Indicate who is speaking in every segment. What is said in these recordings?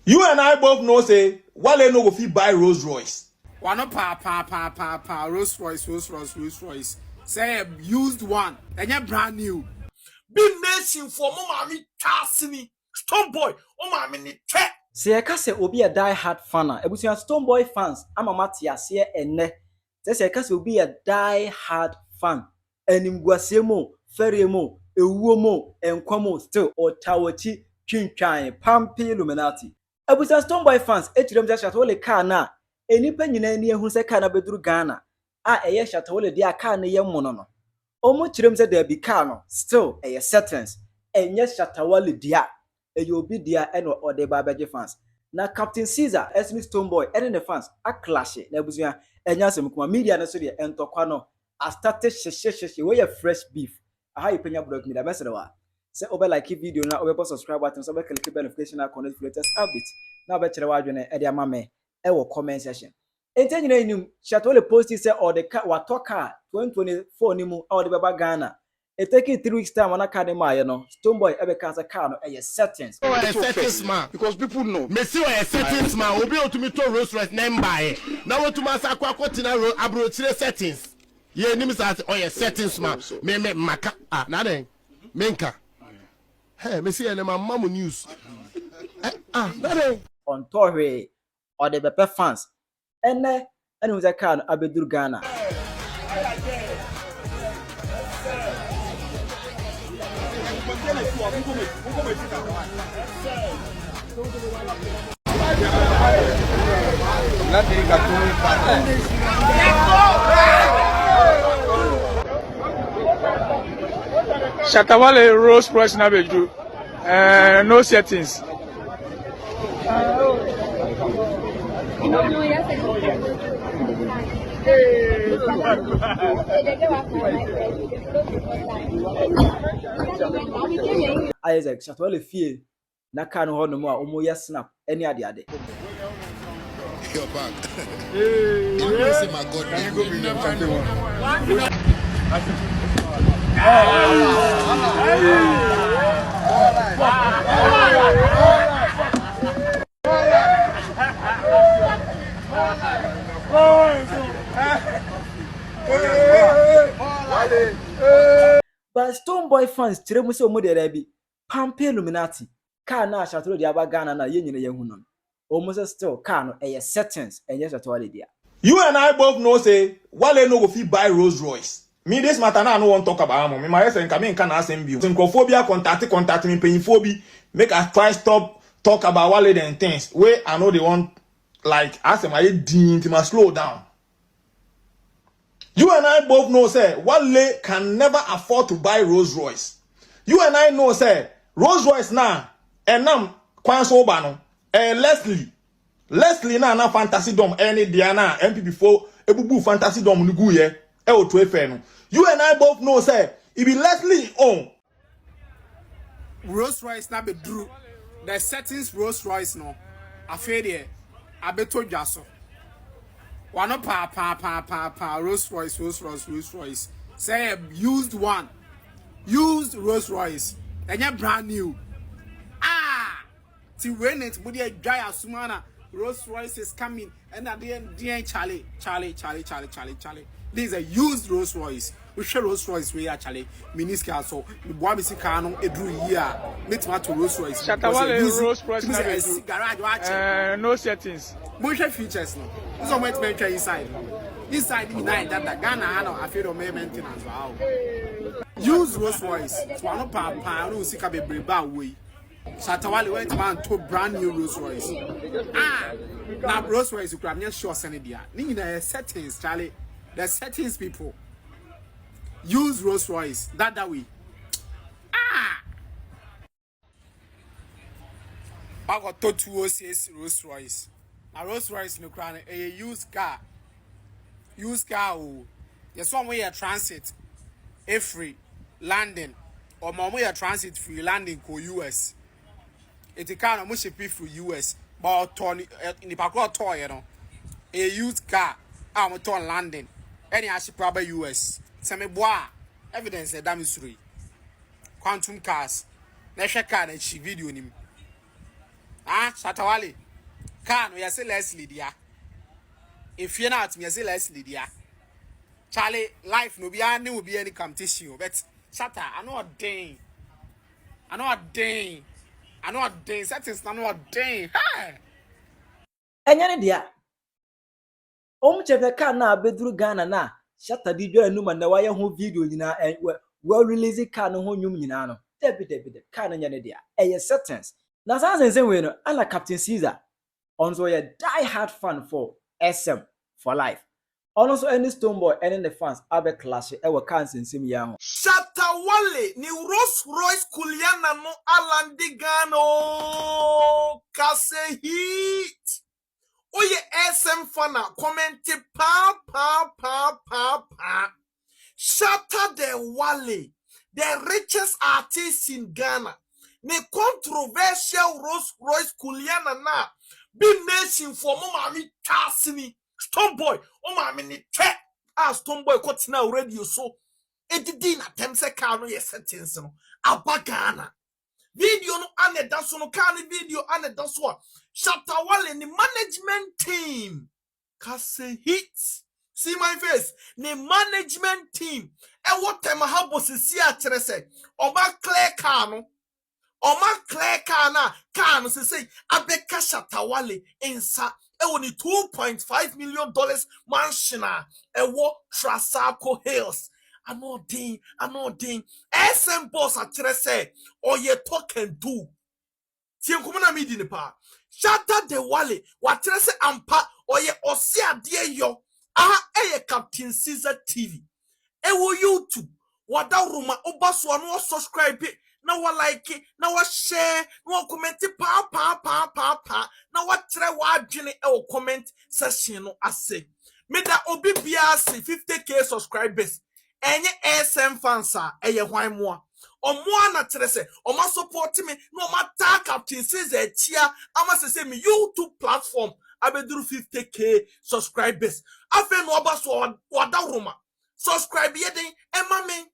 Speaker 1: You and I both know say Wale no go fit buy Rolls Royce.
Speaker 2: One Rolls Royce. Say used one, and you're brand new.
Speaker 3: Bhimnation for mommy Cassini. Stonebwoy, oh mammy ni te.
Speaker 4: Se kase obi a die hard fan a ebusia Stonebwoy fans ama mate ase enne. Se kase obi a die hard fan animguase mo, fere mo, ewuo mo, enkwa mo still otawochi twintwan pampi Illuminati. Ebusia Stonebwoy fans echirem Shatta Wale car na enipa nyina ni ehun se car na beduru Ghana a eye Shatta Wale dia car na ye mono no. Omo chirem se da bi car no still eye settings enye Shatta Wale dia eyobi dia eno odeba beje fans na Captain Caesar esmi Stonebwoy ene ne fans a clash na ebusia enya semkuma media na so de entokwa no a started sheshe we fresh beef aha you Penyah blog media message wa say obe like video na obe subscribe button so obe click the notification icon for latest updates na obe chere wa dwene e de ama me e wo comment section entenyi na enim Shatta Wale post say or the car wa toka 2024 ni mu or the baba Ghana. It take 3 weeks time on a car no Stonebwoy ebe cancer car no a settings.
Speaker 5: Oh, a settings man because people know. Me see a settings man. Obi o to me to Rolls Royce name buy. Now what to masa kwa tina abro tire settings. Ye ni me say oh a settings man. Me maka na den. Menka. Hey, me see any mamu news. Na den.
Speaker 4: On Torre or the Bepe fans. Ene was a car abeduru Ghana.
Speaker 6: Shatta Wale Rolls Royce na beju. No settings.
Speaker 4: Isaac Shatta Wale fie na car no ho no mo a omo ye snap any ade.
Speaker 7: You're back. You say my God.
Speaker 4: But Stonebwoy fans tire mu se omo de da bi pampe Illuminati car na Shatta Wale de aba Ghana na ye nyine ye hu no omo se still car no eye settings enye Shatta Wale dia.
Speaker 1: You and I both know say Wale no go fit buy Rolls Royce. Me this matter now I no want talk about am. Me my say nka me nka na asem bio. Synchrophobia contact me penyphobia make us try stop talk about Wale then things. Where I know they want like asem I din to slow down. You and I both know say Wale can never afford to buy Rolls Royce. You and I know say Rolls Royce now enam kwan so ba no Leslie na fantasy dom any Diana MP4 ebubu fantasy dom nugu ye e o to efe no. You and I both know say it be Leslie on
Speaker 2: Rolls Royce na be drew the settings Rolls Royce no afede abeto dwaso one pa Rolls Royce say used one used Rolls Royce and you brand new ti when it body dry asumana Rolls Royce is coming and at the end Charlie. This is a used Rolls Royce. We share Rolls Royce we actually miniska so the boy missing car no edru year meet to Rolls Royce.
Speaker 6: Shatta Wale Rolls Royce na beju.
Speaker 2: Garage
Speaker 6: No settings.
Speaker 2: Motion features no. This one went mention inside. Inside the night that Ghana no afraid of maintenance wow. Used Rolls Royce. One pa no sika be breba way. Shatta Wale went man to brand new Rolls Royce. Now Rolls Royce you can sure send it there. Ni na settings Charlie. The settings people use Rolls Royce that way. I got 206 Rolls Royce. Now Rolls Royce no crown a used car. Used car oh. There's one way a transit a free landing or my way a transit free landing ko US. It's a car no ship free US but Tony in the parkour toy you know. A used car I'm turn landing. Any I probably US. Some bois evidence that damn is three. Quantum cars. Let's check out and video him. Ah, Shatta Wale. Car no yase Leslie dia. If you not me yase Leslie dia. Charlie, life no be any competition, but Shatta, I know a dang. I know a dang. I know a dang. Settings, I know a dang. Hey.
Speaker 4: Enyane dia. Chebe ka na abeduru Ghana na Shatta di dwa enuma na waye ho video nyina we release ka no ho nyum nyina no. Debi ka no nyane dia. Eye settings. Na sansen we no ala Captain Caesar. Also a die hard fan for SM for life. Also any Stonebwoy any the fans abe clash e we kan sensim ya ho.
Speaker 3: Shatta Wale ni Rolls Royce kuliana no alandi Gano kase hit. Oye SM fana commenti pa. Shatta Wale, the richest artist in Ghana. Ni controversial Rolls Royce kuliana na Bhimnation for mommy tasini. Stonebwoy, mommy ni te. Stonebwoy kotina radio so. Edidin atemse ka no ye sentence no. Abagana. Video no ane daso no ka ni video ane daso. Shatta Wale ni management team. Kase hits. See my face. Ni management team. E what time ha bosi si a kire se. Oba clear car no. Oma clear car na car no say abeka Shatta Wale insa e woni $2.5 million mansion e wo Trasaco Hills. Ano ding SM boss a kire se oye talk and do. Tien kumuna mi di ne pa. Shatta Wale wa kire se ampa oye osi ade yo. Aha eye Captain Caesar TV. Ewo YouTube. Wada ruma obaso no subscribe na wa like na wa share na wa comment pa na wa kire wa adwene e wo comment section no ase. Me da obi bia ase 50k subscribers. Enye SM fans eye hwan moa. Omo na kire se omo support me no ma tag Captain Caesar chia ama se me YouTube platform abeduru 50k subscribers. Afen no obaso wada ruma. Subscribe yedin emame.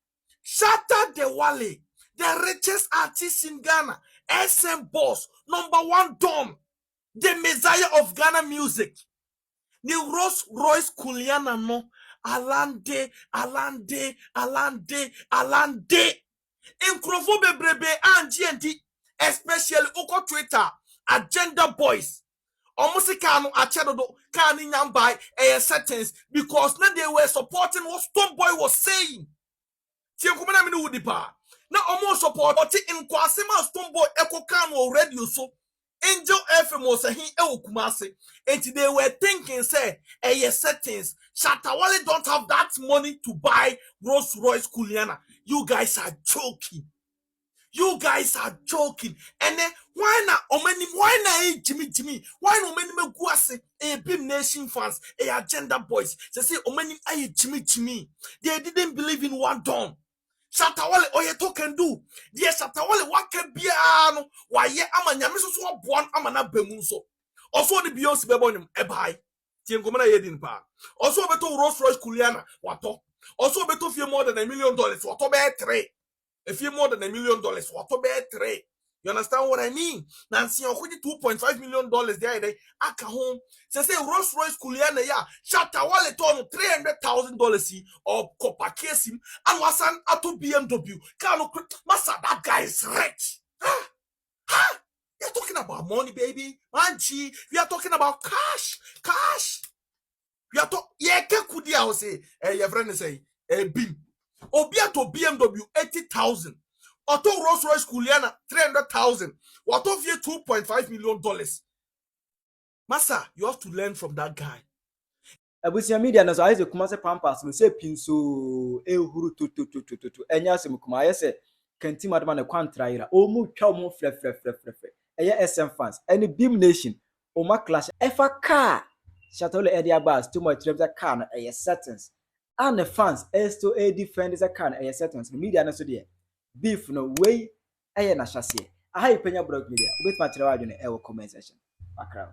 Speaker 3: Shatta Wale, the richest artist in Ghana, SM boss, #1 Dom, the messiah of Ghana music. Ni Rolls Royce kuliana no, alande. Inkrofo bebrebe anji, especially uko Twitter, agenda boys. Omusika no achedodo kan nyambai settings because now they were supporting what Stonebwoy was saying. Tienkumena mini wudipa. Na omo support in kwasema Stonebwoy eko kan already so. Angel FM was a he kumase. And they were thinking say settings. Shatta Wale don't have that money to buy Rolls Royce kuliana. You guys are joking. You guys are joking. And then why not Jimmy? Why no many me guase Bhimnation fans, agenda boys. They say many Jimmy. They didn't believe in one Dom. Shatta Wale oye to can do. Dear Shatta Wale wake biano. Why ye ama nyamiso so born amana bemunso. Also the Beyonce bebonim ebai. Tiengomana yedin pa. Also beto Rolls Royce kuliana wato. Also beto fie more than $1 million. Wato be 3. If you more than $1 million, what to be 3? You understand what I mean? Nancy, $2.5 million there. Aka home. Say Rolls Royce kuliana ya. Shatta Wale ton $300,000 or copper case him and was an auto BMW. Masa, that guy is rich. Huh? You're talking about money, baby. Manchi, we are talking about cash. We are talking. Yeah, kudi I say. Your friend say. Bim. Obia to BMW 80,000. Auto Rolls Royce kuliana 300,000. What of you $2.5 million? Massa, you have to learn from that guy.
Speaker 4: Abusia media na so aize kumase pampas no se pinso ehuru to enya se mukuma ayese kanti madama na kwantraira omu twa omu frɛ eye SM fans any Bhimnation oma clash efa car Shatta Wale edi abas too much tremza car no eye settings and the fans still defend the car eye settings media na so de beef no way eye na hyase aha Penyah blog media obetma kyerɛ wadwene e wo comment section akra